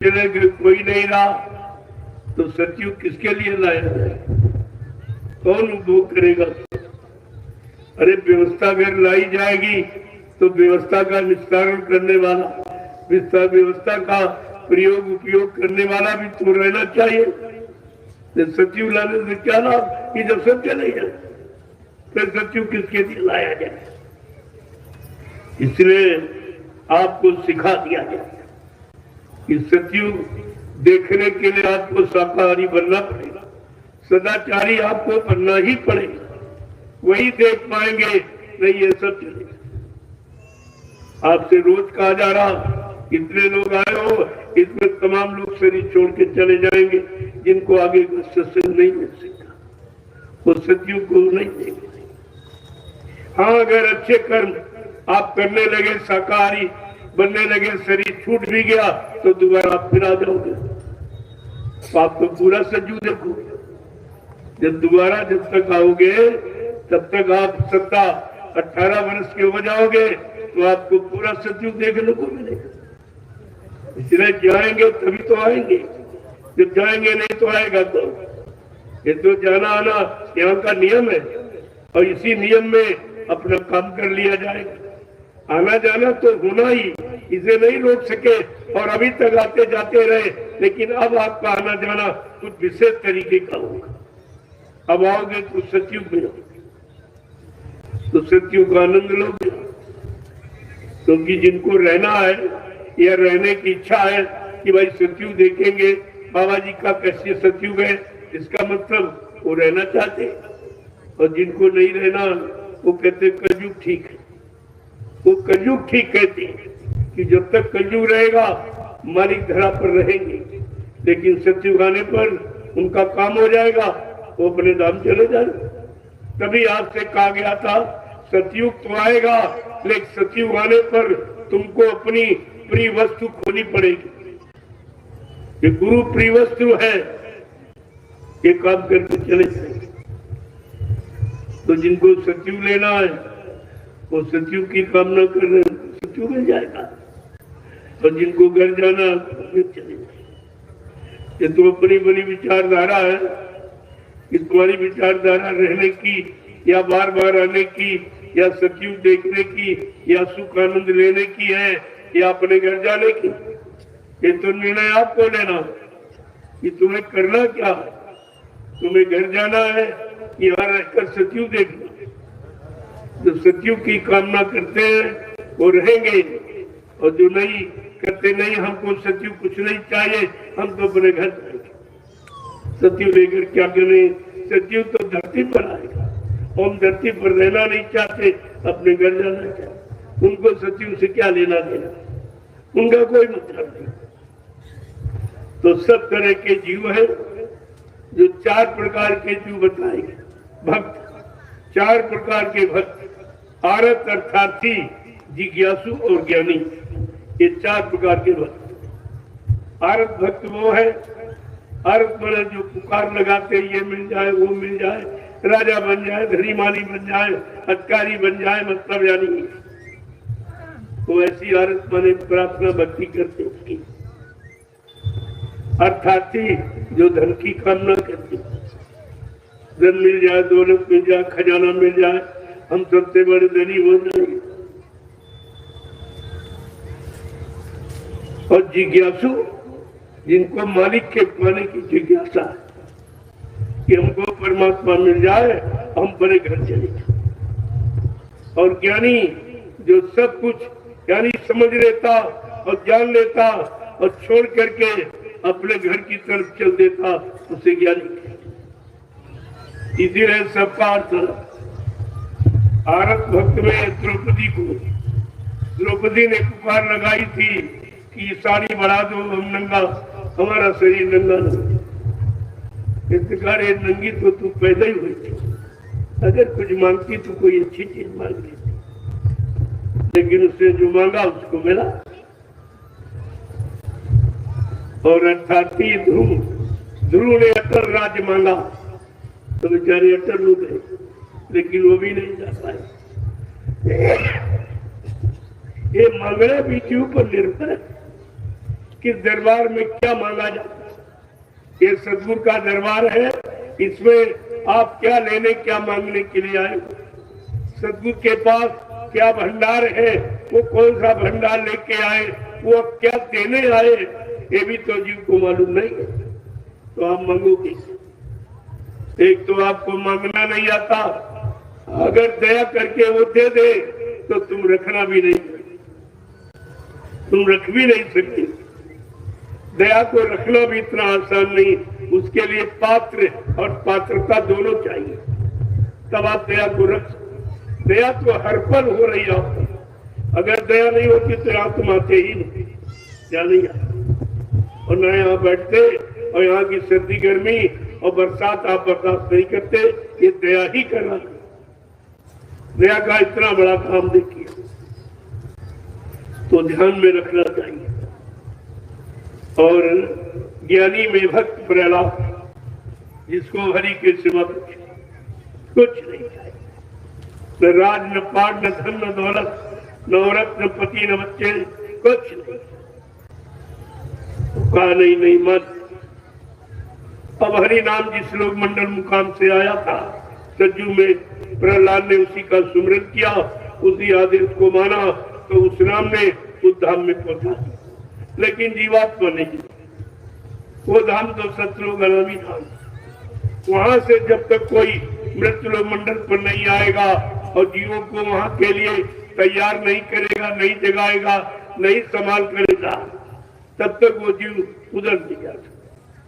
चले कि कोई नहीं रहा तो सतयुग किसके लिए लाया जाए? कौन उपभोग करेगा? अरे व्यवस्था अगर लाई जाएगी तो व्यवस्था का निस्तारण करने वाला, व्यवस्था का प्रयोग उपयोग करने वाला भी तो रहना चाहिए। सतयुग लाने से क्या लाभ कि जब सब चले जाए फिर सतयुग किसके लिए लाया जाए? इसलिए आपको सिखा दिया गया कि सतयुग देखने के लिए आपको शाकाहारी बनना पड़ेगा, सदाचारी आपको बनना ही पड़ेगा, वही देख पाएंगे, नहीं ये सब चलेगा। आपसे रोज कहा जा रहा इतने लोग आए हो, इसमें तमाम लोग शरीर छोड़ के चले जाएंगे जिनको आगे सत्संग नहीं मिल सकता, वो सतयुग को नहीं देंगे। हाँ, अगर अच्छे कर्म आप करने लगे, शाकाहारी बनने लगे, शरीर छूट भी गया तो दोबारा आप फिर आ जाओगे। तो आप तो पूरा सज्जू देखोगे। जब दोबारा जब तक आओगे तब तक आप 17-18 वर्ष के हो जाओगे तो आपको पूरा सतयुग देखने को मिलेगा। इसलिए जाएंगे तभी तो आएंगे, जब जाएंगे नहीं तो आएगा तो? ये तो जाना आना यहाँ का नियम है और इसी नियम में अपना काम कर लिया जाएगा। आना जाना तो होना ही, इसे नहीं रोक सके और अभी तक आते जाते रहे, लेकिन अब आपका आना जाना कुछ विशेष तरीके का होगा। अब आओगे तो सतयुग में, तो सतयुग का आनंद लोगे। क्योंकि जिनको रहना है या रहने की इच्छा है कि भाई सतयुग देखेंगे, बाबा जी का कैसे सतयुग है, इसका मतलब वो रहना चाहते, और जिनको नहीं रहना वो कहते कलयुग ठीक है। वो कलयुग ठीक कहते हैं कि जब तक कलयुग रहेगा मालिक धरा पर रहेंगे, लेकिन सतयुग आने पर उनका काम हो जाएगा, वो अपने धाम चले जाएंगे। तभी आपसे कहा गया था सतयुग तो आएगा, लेकिन सतयुग आने पर तुमको अपनी प्रिय वस्तु खोनी पड़ेगी। ये गुरु प्रिय वस्तु है, ये काम करके चले जाएंगे। तो जिनको सतयुग लेना है वो सतयुग की कामना कर रहे हैं, सतयुग मिल जाएगा, और जिनको घर जाना चले जाएंगे। ये तो अपनी बड़ी विचारधारा है कि तुम्हारी विचारधारा रहने की या बार बार आने की या सतयुग देखने की या सुख आनंद लेने की है या अपने घर जाने की। ये तो निर्णय आपको लेना कि तुम्हें करना क्या है। तुम्हें घर जाना है, यहाँ रहकर सतयुग देखना। जो सतयुग की कामना करते हैं वो रहेंगे, और जो नहीं करते, नहीं हमको सतयुग कुछ नहीं चाहिए, हम तो अपने घर जाएंगे। सतयुग लेकर क्या करें? सतयुग तो धरती पर आएगा, हम धरती पर रहना नहीं चाहते, अपने घर जाना चाहते। उनको सतयुग से क्या लेना देना, उनका कोई मतलब नहीं। तो सब तरह के जीव है, जो 4 प्रकार के जीव बताएंगे भक्त, 4 प्रकार के भक्त, आरत अर्थार्थी, जिज्ञासु और ज्ञानी, ये 4 प्रकार के भक्त। आरत भक्त वो है, आरत बने जो पुकार लगाते, ये मिल जाए वो मिल जाए, राजा बन जाए, धनी माली बन जाए, अधिकारी बन जाए, मतलब यानी तो ऐसी आरत बने प्रार्थना भक्ति करते उसकी। अर्थार्थी जो धन की कामना करते, धन मिल जाए, दौलत मिल जाए, खजाना मिल जाए, हम सबसे बड़े धनी हो जाएंगे। और जिज्ञासु जिनको मालिक के पाने की जिज्ञासा है कि हमको परमात्मा मिल जाए, हम बड़े घर चले जाए। और ज्ञानी जो सब कुछ यानी समझ लेता और जान लेता और छोड़ करके अपने घर की तरफ चल देता, उसे ज्ञानी। इसीलिए सबका अर्थ आरत भक्त में द्रौपदी ने पुकार लगाई थी कि साड़ी बढ़ा दो, हम नंगा, हमारा शरीर नंगा नहीं। नंगी तो तू पैदा ही हुई थी, अगर कुछ मांगती तो कोई अच्छी चीज मांग लेती, लेकिन उसने जो मांगा उसको मिला। और अर्थार्थी ध्रुव ने अटल राज्य मांगा तो बेचारे अटल हो गए, लेकिन वो भी नहीं जा पाए। ये मांगना भी क्यों पर निर्भर है। किस दरबार में क्या मांगा जाता है? ये सदगुरु का दरबार है, इसमें आप क्या लेने क्या मांगने के लिए आए? सदगुरु के पास क्या भंडार है, वो कौन सा भंडार लेके आए, वो क्या देने आए, ये भी तो जीव को मालूम नहीं है। तो आप मांगोगे? एक तो आपको मांगना नहीं आता, अगर दया करके वो दे दे तो तुम रखना भी नहीं, तुम रख भी नहीं सकते। दया को रखना भी इतना आसान नहीं, उसके लिए पात्र और पात्रता दोनों चाहिए, तब आप दया को रख सकते। दया तो हर पल हो रही है, अगर दया नहीं होती तो यहाँ तुम आते ही नहीं, या नहीं आते, और न यहाँ बैठते, और यहाँ की सर्दी गर्मी और बरसात आप बर्दाश्त नहीं करते। ये दया ही करना, दया का इतना बड़ा काम देखिए, तो ध्यान में रखना चाहिए। और ज्ञानी में भक्त प्रहलाद, जिसको हरि के सिवा कुछ नहीं चाहिए, न राज न पाट न धन न दौलत न औरत न पति न बच्चे, कुछ नहीं। कहा नहीं मत। अब हरि नाम जिस लोक मंडल मुकाम से आया था सज्जू में, प्रहलाद ने उसी का सुमरन किया, उसी आदेश को माना, तो उस नाम ने उस धाम में पहुंचा। लेकिन जीवात्मा नहीं, वो धाम तो सतलोक अनामी धाम, वहां से जब तक कोई मृत्युलोक मंडल पर नहीं आएगा और जीवों को वहां के लिए तैयार नहीं करेगा, नहीं जगाएगा, नहीं संभाल करेगा, तब तक वो जीव उधर नहीं जा सकता।